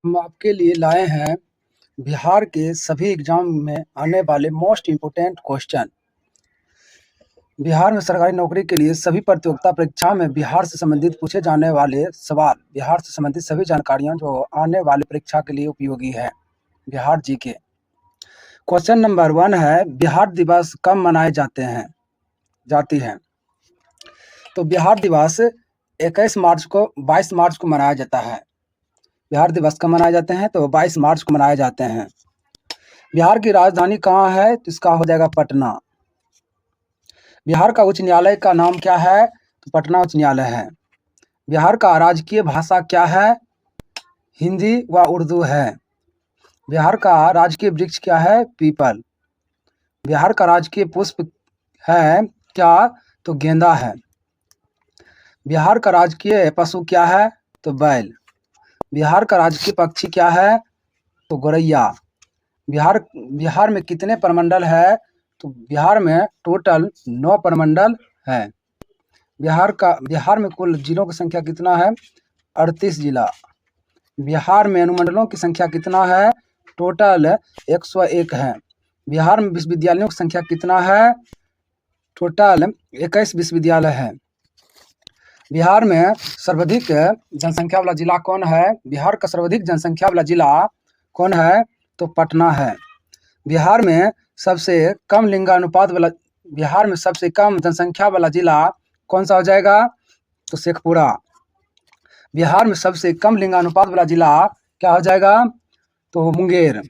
हम आपके लिए लाए हैं बिहार के सभी एग्जाम में आने वाले मोस्ट इम्पोर्टेंट क्वेश्चन। बिहार में सरकारी नौकरी के लिए सभी प्रतियोगिता परीक्षा में बिहार से संबंधित पूछे जाने वाले सवाल, बिहार से संबंधित सभी जानकारियां जो आने वाली परीक्षा के लिए उपयोगी है। बिहार जी के क्वेश्चन नंबर 1 है, बिहार दिवस कब मनाए जाती है। तो बिहार दिवस 22 मार्च को मनाया जाता है। बिहार दिवस कब मनाए जाते हैं? तो 22 मार्च को मनाए जाते हैं। बिहार की राजधानी कहाँ है? तो इसका हो जाएगा पटना। बिहार का उच्च न्यायालय का नाम क्या है? तो पटना उच्च न्यायालय है। बिहार का राजकीय भाषा क्या है? हिंदी व उर्दू है। बिहार का राजकीय वृक्ष क्या है? पीपल। बिहार का राजकीय पुष्प है क्या? तो गेंदा है। बिहार का राजकीय पशु क्या है? तो बैल। बिहार का राजकीय पक्षी क्या है? तो गोरैया। बिहार में कितने प्रमंडल है? तो बिहार में टोटल 9 प्रमंडल है। बिहार में कुल जिलों की संख्या कितना है? 38 जिला। बिहार में अनुमंडलों की संख्या कितना है? टोटल 101 है। बिहार में विश्वविद्यालयों की संख्या कितना है? टोटल 21 विश्वविद्यालय है। बिहार में सर्वाधिक जनसंख्या वाला जिला कौन है? बिहार का सर्वाधिक जनसंख्या वाला जिला कौन है? तो पटना है। बिहार में सबसे कम जनसंख्या वाला जिला कौन सा हो जाएगा? तो शेखपुरा। बिहार में सबसे कम लिंगानुपात वाला जिला क्या हो जाएगा? तो मुंगेर।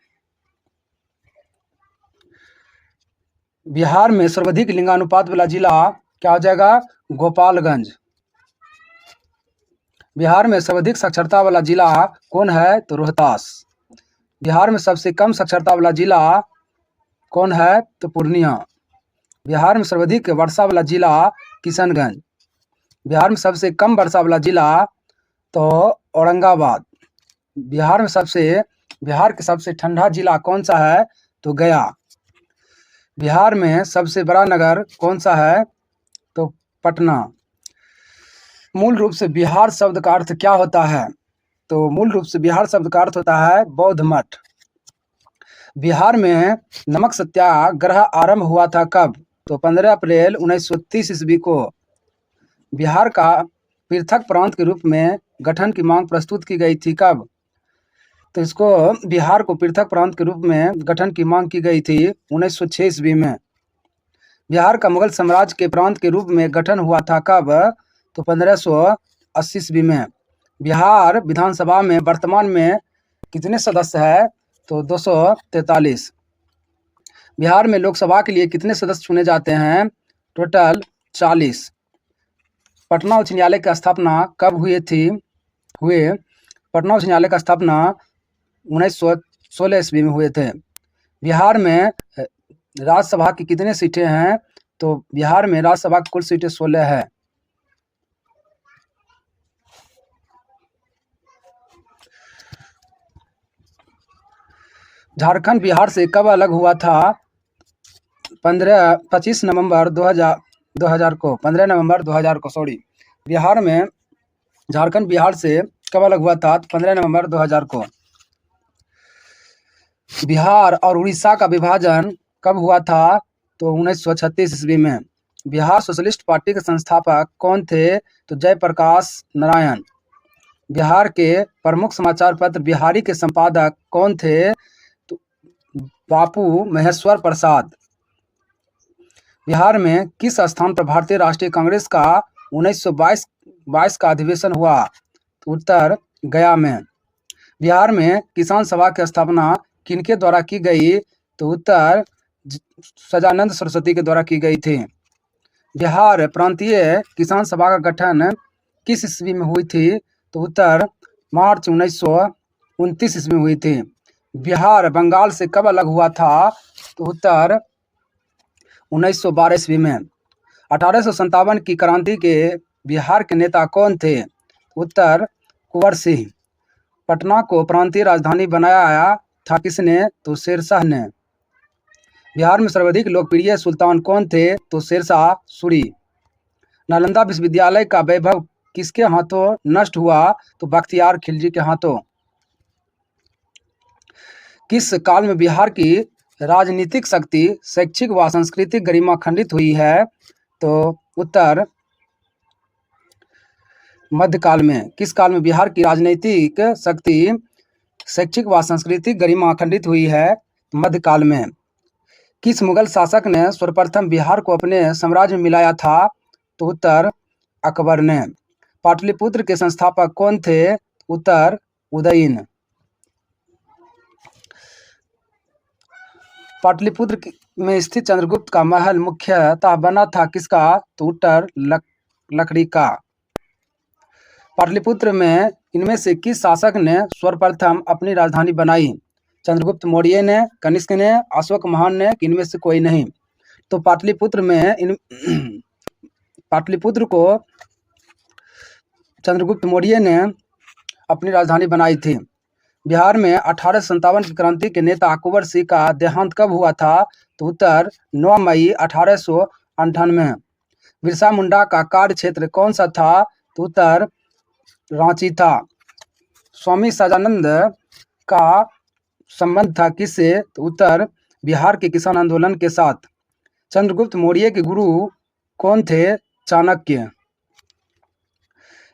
बिहार में सर्वाधिक लिंगानुपात वाला जिला क्या हो जाएगा? गोपालगंज। बिहार में सर्वाधिक साक्षरता वाला जिला कौन है? तो रोहतास। बिहार में सबसे कम साक्षरता वाला जिला कौन है? तो पूर्णिया। बिहार में सर्वाधिक वर्षा वाला जिला किशनगंज। बिहार में सबसे कम वर्षा वाला जिला तो औरंगाबाद। बिहार के सबसे ठंडा जिला कौन सा है? तो गया। बिहार में सबसे बड़ा नगर कौन सा है? तो पटना। मूल रूप से बिहार शब्द का अर्थ क्या होता है? तो मूल रूप से बिहार शब्द का अर्थ होता है बौद्ध मठ। बिहार में नमक सत्याग्रह आरंभ हुआ था कब? तो 15 अप्रैल 1930 ईस्वी को। बिहार का पृथक प्रांत के रूप में गठन की मांग प्रस्तुत की गई थी कब? तो बिहार को पृथक प्रांत के रूप में गठन की मांग की गई थी 1906 ईस्वी में। बिहार का मुगल साम्राज्य के प्रांत के रूप में गठन हुआ था कब? तो 1580 ईस्वी में। बिहार विधानसभा में वर्तमान में कितने सदस्य हैं? तो 243। बिहार में लोकसभा के लिए कितने सदस्य चुने जाते हैं? टोटल 40। पटना उच्च न्यायालय की स्थापना कब पटना उच्च न्यायालय का स्थापना 1916 ईस्वी में हुए थे। बिहार में राज्यसभा की कितने सीटें हैं? तो बिहार में राज्यसभा की कुल सीटें 16 है। झारखंड बिहार से कब अलग हुआ था? 25 नवंबर 2000 को। 15 नवंबर 2000 को, सॉरी। झारखंड बिहार से कब अलग हुआ था? 15 नवंबर 2000 को। बिहार और उड़ीसा का विभाजन कब हुआ था? तो 1936 ईस्वी में। बिहार सोशलिस्ट पार्टी के संस्थापक कौन थे? तो जयप्रकाश नारायण। बिहार के प्रमुख समाचार पत्र बिहारी के संपादक कौन थे? तो बापू महेश्वर प्रसाद। बिहार में किस स्थान पर भारतीय राष्ट्रीय कांग्रेस का 1922 का अधिवेशन हुआ? तो उत्तर गया में। बिहार में किसान सभा की स्थापना किनके द्वारा की गई? तो उत्तर सजानंद सरस्वती के द्वारा की गई थी। बिहार प्रांतीय किसान सभा का गठन किस ईस्वी में हुई थी? तो उत्तर मार्च 1929 ईस्वी में हुई थी। बिहार बंगाल से कब अलग हुआ था? तो उत्तर 1912 ईस्वी में। 1857 की क्रांति के बिहार के नेता कौन थे? उत्तर कुंवर सिंह। पटना को प्रांतीय राजधानी बनाया था किसने? तो शेरशाह ने। बिहार में सर्वाधिक लोकप्रिय सुल्तान कौन थे? तो शेरशाह सूरी। नालंदा विश्वविद्यालय का वैभव किसके हाथों नष्ट हुआ? तो बख्तियार खिलजी के हाथों। किस काल में बिहार की राजनीतिक शक्ति, शैक्षिक व सांस्कृतिक गरिमा खंडित हुई है? तो उत्तर मध्यकाल में। किस काल में बिहार की राजनीतिक शक्ति, शैक्षिक व सांस्कृतिक गरिमा खंडित हुई है? मध्यकाल में। किस मुगल शासक ने सर्वप्रथम बिहार को अपने साम्राज्य में मिलाया था? तो उत्तर अकबर ने। पाटलिपुत्र के संस्थापक कौन थे? उत्तर उदयन। पाटलिपुत्र में स्थित चंद्रगुप्त का महल मुख्यतः बना था किसका? तो उत्तर लकड़ी का। पाटलिपुत्र में इनमें से किस शासक ने सर्वप्रथम अपनी राजधानी बनाई? चंद्रगुप्त मौर्य ने, कनिष्क ने, अशोक महान ने, इनमें से कोई नहीं। तो पाटलिपुत्र को चंद्रगुप्त मौर्य ने अपनी राजधानी बनाई थी। बिहार में 1857 की क्रांति के नेता कुंवर सिंह का देहांत कब हुआ था? तो उत्तर 9 मई 1898। बिरसा मुंडा का कार्य क्षेत्र कौन सा था? तो उत्तर रांची था। स्वामी सदानंद का संबंध था किससे? तो उत्तर बिहार के किसान आंदोलन के साथ। चंद्रगुप्त मौर्य के गुरु कौन थे? चाणक्य।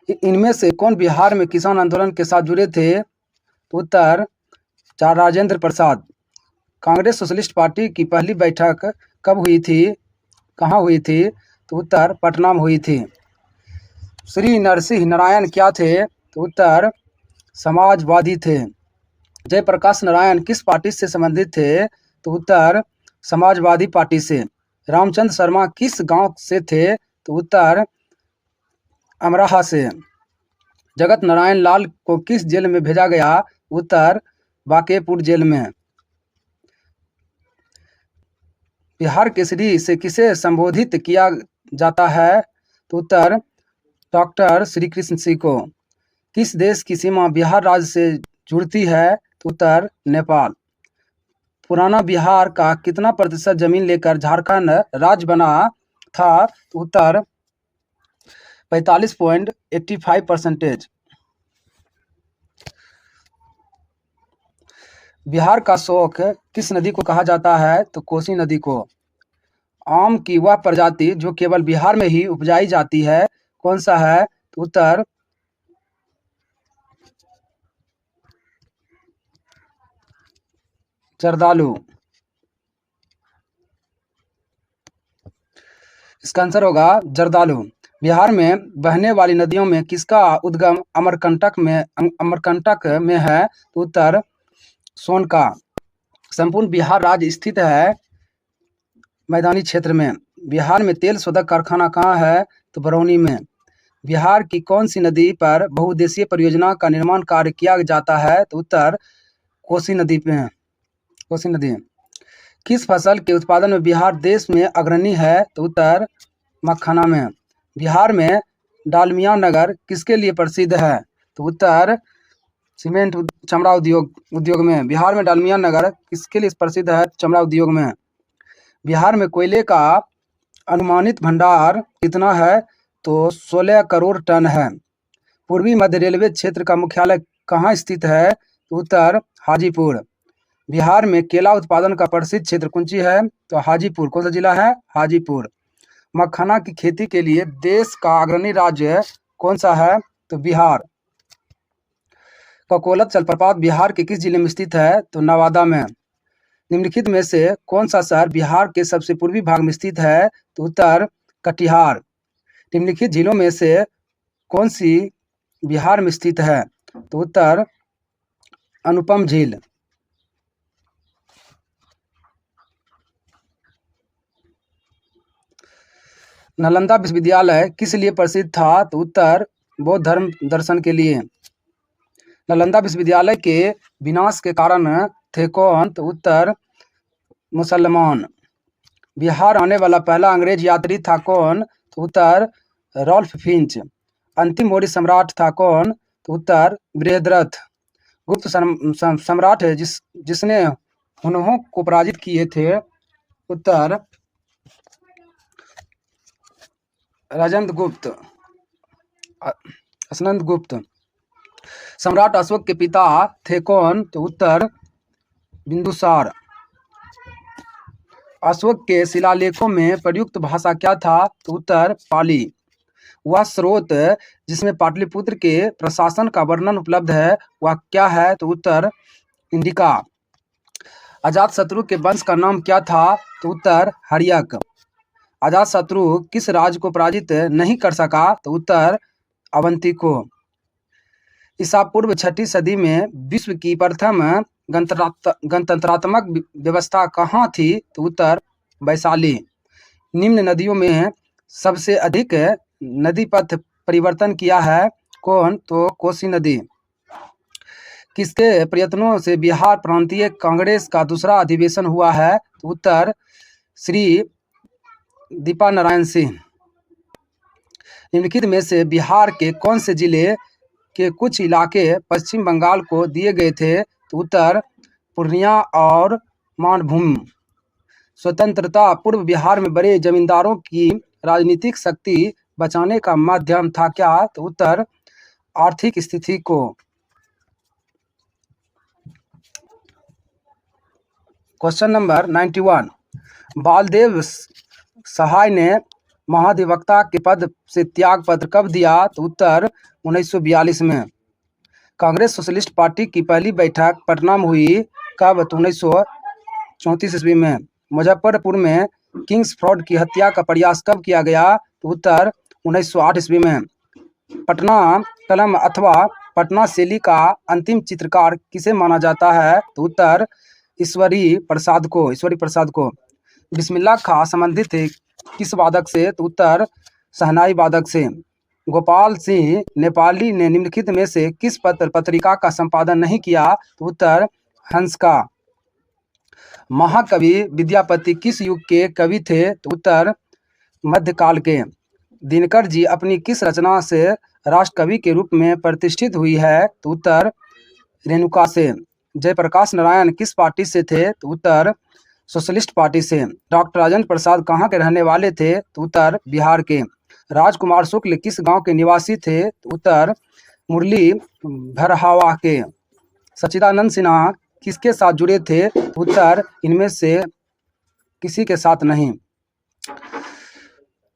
इनमें से कौन बिहार में किसान आंदोलन के साथ जुड़े थे? तो उत्तर राजेंद्र प्रसाद। कांग्रेस सोशलिस्ट पार्टी की पहली बैठक कब हुई थी? कहाँ हुई थी? तो उत्तर पटना में हुई थी। श्री नरसिंह नारायण क्या थे? तो उत्तर समाजवादी थे। जयप्रकाश नारायण किस पार्टी से संबंधित थे? तो उत्तर समाजवादी पार्टी से। रामचंद्र शर्मा किस गांव से थे? तो उत्तर अमराहा से। जगत नारायण लाल को किस जेल में भेजा गया? उत्तर बांकेपुर जेल में। बिहार केसरी से किसे संबोधित किया जाता है? तो उत्तर डॉक्टर श्री कृष्ण सिंह को। किस देश की सीमा बिहार राज्य से जुड़ती है? तो उत्तर नेपाल। पुराना बिहार का कितना प्रतिशत जमीन लेकर झारखंड राज्य बना था? तो उत्तर 45.85%। बिहार का शोक किस नदी को कहा जाता है? तो कोसी नदी को। आम की वह प्रजाति जो केवल बिहार में ही उपजाई जाती है कौन सा है? तो उत्तर जर्दालू। इसका आंसर होगा जर्दालू। बिहार में बहने वाली नदियों में किसका उद्गम अमरकंटक में है? तो उत्तर सोन का। संपूर्ण बिहार राज्य स्थित है मैदानी क्षेत्र में। बिहार में तेल शोधक कारखाना कहाँ है? तो बरौनी में। बिहार की कौन सी नदी पर बहुउद्देशीय परियोजना का निर्माण कार्य किया जाता है? तो उत्तर कोसी नदी पे। कोसी नदी। किस फसल के उत्पादन में बिहार देश में अग्रणी है? तो उत्तर मखाना में। बिहार में डालमिया नगर किसके लिए प्रसिद्ध है? तो उत्तर सीमेंट चमड़ा उद्योग में। बिहार में डालमिया नगर किसके लिए प्रसिद्ध है? चमड़ा उद्योग में। बिहार में कोयले का अनुमानित भंडार कितना है? तो 16 करोड़ टन है। पूर्वी मध्य रेलवे क्षेत्र का मुख्यालय कहाँ स्थित है? तो उत्तर हाजीपुर। बिहार में केला उत्पादन का प्रसिद्ध क्षेत्र कौन सी है? तो हाजीपुर। कौन सा जिला है? हाजीपुर। मखाना की खेती के लिए देश का अग्रणी राज्य कौन सा है? तो बिहार। ककोलत जलप्रपात बिहार के किस जिले में स्थित है? तो नवादा में। निम्नलिखित में से कौन सा शहर बिहार के सबसे पूर्वी भाग में स्थित है? तो उत्तर कटिहार। निम्नलिखित जिलों में से कौन सी बिहार में स्थित है? तो उत्तर अनुपम झील। नालंदा विश्वविद्यालय किस लिए प्रसिद्ध था? तो उत्तर बौद्ध धर्म दर्शन के लिए। नालंदा विश्वविद्यालय के विनाश के कारण थे कौन? तो उत्तर मुसलमान। बिहार आने वाला पहला अंग्रेज यात्री था कौन? तो उत्तर रॉल्फ फिंच। अंतिम मौर्य सम्राट था कौन? तो उत्तर बृहद्रथ। गुप्त सम्राट है जिसने हुनों को पराजित किए थे? उत्तर राजेंद्र गुप्त, स्कंदगुप्त। सम्राट अशोक के पिता थे कौन? तो उत्तर बिंदुसार। अशोक के शिलालेखों में प्रयुक्त भाषा क्या था? तो उत्तर पाली। वह स्रोत जिसमें पाटलिपुत्र के प्रशासन का वर्णन उपलब्ध है वह क्या है? तो उत्तर इंडिका। अजातशत्रु के वंश का नाम क्या था? तो उत्तर हर्यक। अजातशत्रु किस राज्य को पराजित नहीं कर सका? तो उत्तर अवंती को। ईसा पूर्व 6वीं सदी में विश्व की प्रथम गणतंत्रात्मक व्यवस्था कहाँ थी? तो उत्तर वैशाली। निम्न नदियों में सबसे अधिक नदी पथ परिवर्तन किया है कौन? तो कोसी नदी। किसके प्रयत्नों से बिहार प्रांतीय कांग्रेस का दूसरा अधिवेशन हुआ है? तो उत्तर श्री दीपानारायण सिंह। निम्नलिखित में से बिहार के कौन से जिले के कुछ इलाके पश्चिम बंगाल को दिए गए थे? तो उत्तर पूर्णिया और मानभूम। स्वतंत्रता पूर्व बिहार में बड़े जमींदारों की राजनीतिक शक्ति बचाने का माध्यम था क्या? तो उत्तर आर्थिक स्थिति को। Question number 91। बालदेव सहाय ने महाधिवक्ता के पद से त्याग पत्र कब दिया? तो उत्तर 1942 में। कांग्रेस सोशलिस्ट पार्टी की पहली बैठक पटना में हुई कब? तो 1934 ईस्वी में। मुजफ्फरपुर में किंग्स फ्रॉड की हत्या का प्रयास कब किया गया? तो उत्तर 1908 ईस्वी में। पटना कलम अथवा पटना शैली का अंतिम चित्रकार किसे माना जाता है? तो उत्तर ईश्वरी प्रसाद को। बिस्मिल्लाह खां संबंधित किस वादक से? तो उत्तर शहनाई वादक से। गोपाल सिंह नेपाली ने निम्नलिखित में से किस पत्रिका का संपादन नहीं किया? तो उत्तर हंस का। महाकवि विद्यापति किस युग के कवि थे? तो उत्तर मध्यकाल के। दिनकर जी अपनी किस रचना से राष्ट्रकवि के रूप में प्रतिष्ठित हुई है? तो उत्तर रेणुका से। जयप्रकाश नारायण किस पार्टी से थे? तो उत्तर सोशलिस्ट पार्टी से। डॉक्टर राजेंद्र प्रसाद कहाँ के रहने वाले थे? तो उत्तर बिहार के। राजकुमार शुक्ल किस गांव के निवासी थे? तो उत्तर मुरली भरहावा के। सच्चिदानंद सिन्हा किसके साथ जुड़े थे? तो उत्तर इनमें से किसी के साथ नहीं।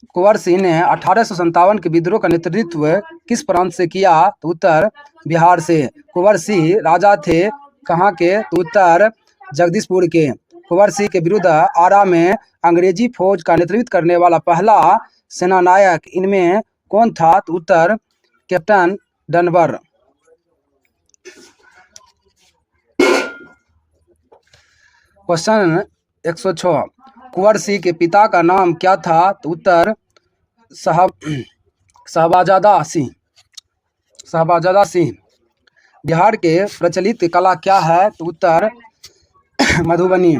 कुंवर सिंह ने 1857 के विद्रोह का नेतृत्व किस प्रांत से किया? तो उत्तर बिहार से। कुंवर सिंह राजा थे कहाँ के? तो उत्तर जगदीशपुर के। कुंवर सिंह के विरुद्ध आरा में अंग्रेजी फौज का नेतृत्व करने वाला पहला सेनानायक इनमें कौन था? तो उत्तर कैप्टन डनवर। क्वेश्चन 106। कुंवर सिंह के पिता का नाम क्या था? तो उत्तर शहबाजादा सिंह। बिहार के प्रचलित कला क्या है? तो उत्तर मधुबनी।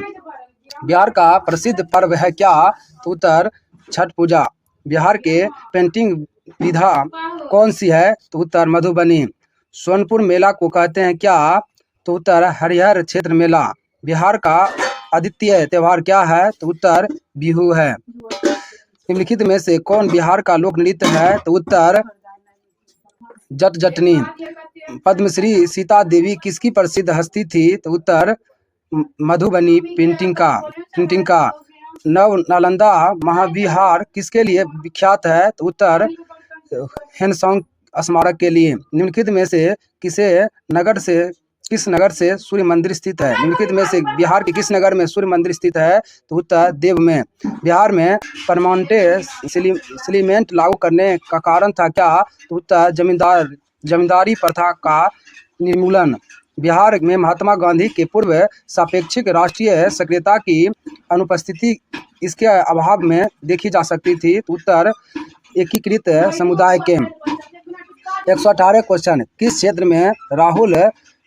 बिहार का प्रसिद्ध पर्व है क्या? तो उत्तर छठ पूजा। बिहार के पेंटिंग विधा कौन सी है? तो उत्तर मधुबनी। सोनपुर मेला को कहते हैं क्या? तो उत्तर हरिहर क्षेत्र मेला। बिहार का अद्वितीय त्यौहार क्या है? तो उत्तर बिहू है। निम्नलिखित में से कौन बिहार का लोक नृत्य है? तो उत्तर जट जटनी। पद्मश्री सीता देवी किसकी प्रसिद्ध हस्ती थी? तो उत्तर मधुबनी पेंटिंग का। नव नालंदा महाविहार किसके लिए विख्यात है? तो उत्तर हेनसोंग स्मारक के लिए। निम्नलिखित में से किस नगर से सूर्य मंदिर स्थित है? निम्नलिखित में से बिहार के किस नगर में सूर्य मंदिर स्थित है? तो उत्तर देव में। बिहार में परमानेंट सेटलमेंट लागू करने का कारण था क्या? तो उत्तर जमींदारी प्रथा का निर्मूलन। बिहार में महात्मा गांधी के पूर्व सापेक्षिक राष्ट्रीय सक्रियता की अनुपस्थिति इसके अभाव में देखी जा सकती थी। तो उत्तर एकीकृत समुदाय के। 118 क्वेश्चन। किस क्षेत्र में राहुल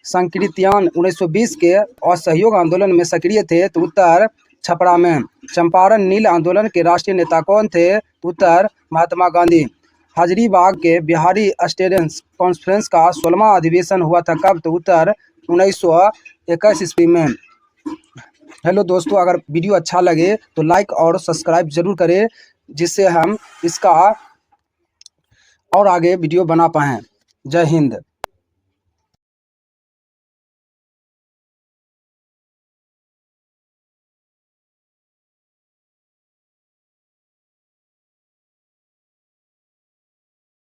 संकीर्तियान 1920 के असहयोग आंदोलन में सक्रिय थे? तो उत्तर छपरा में। चंपारण नील आंदोलन के राष्ट्रीय नेता कौन थे? तो उत्तर महात्मा गांधी। हजारीबाग के बिहारी स्टेट कॉन्फ्रेंस का 16वां अधिवेशन हुआ था कब? तो उत्तर 1921 ईस्वी में। हेलो दोस्तों, अगर वीडियो अच्छा लगे तो लाइक और सब्सक्राइब जरूर करें जिससे हम इसका और आगे वीडियो बना पाएँ। जय हिंद।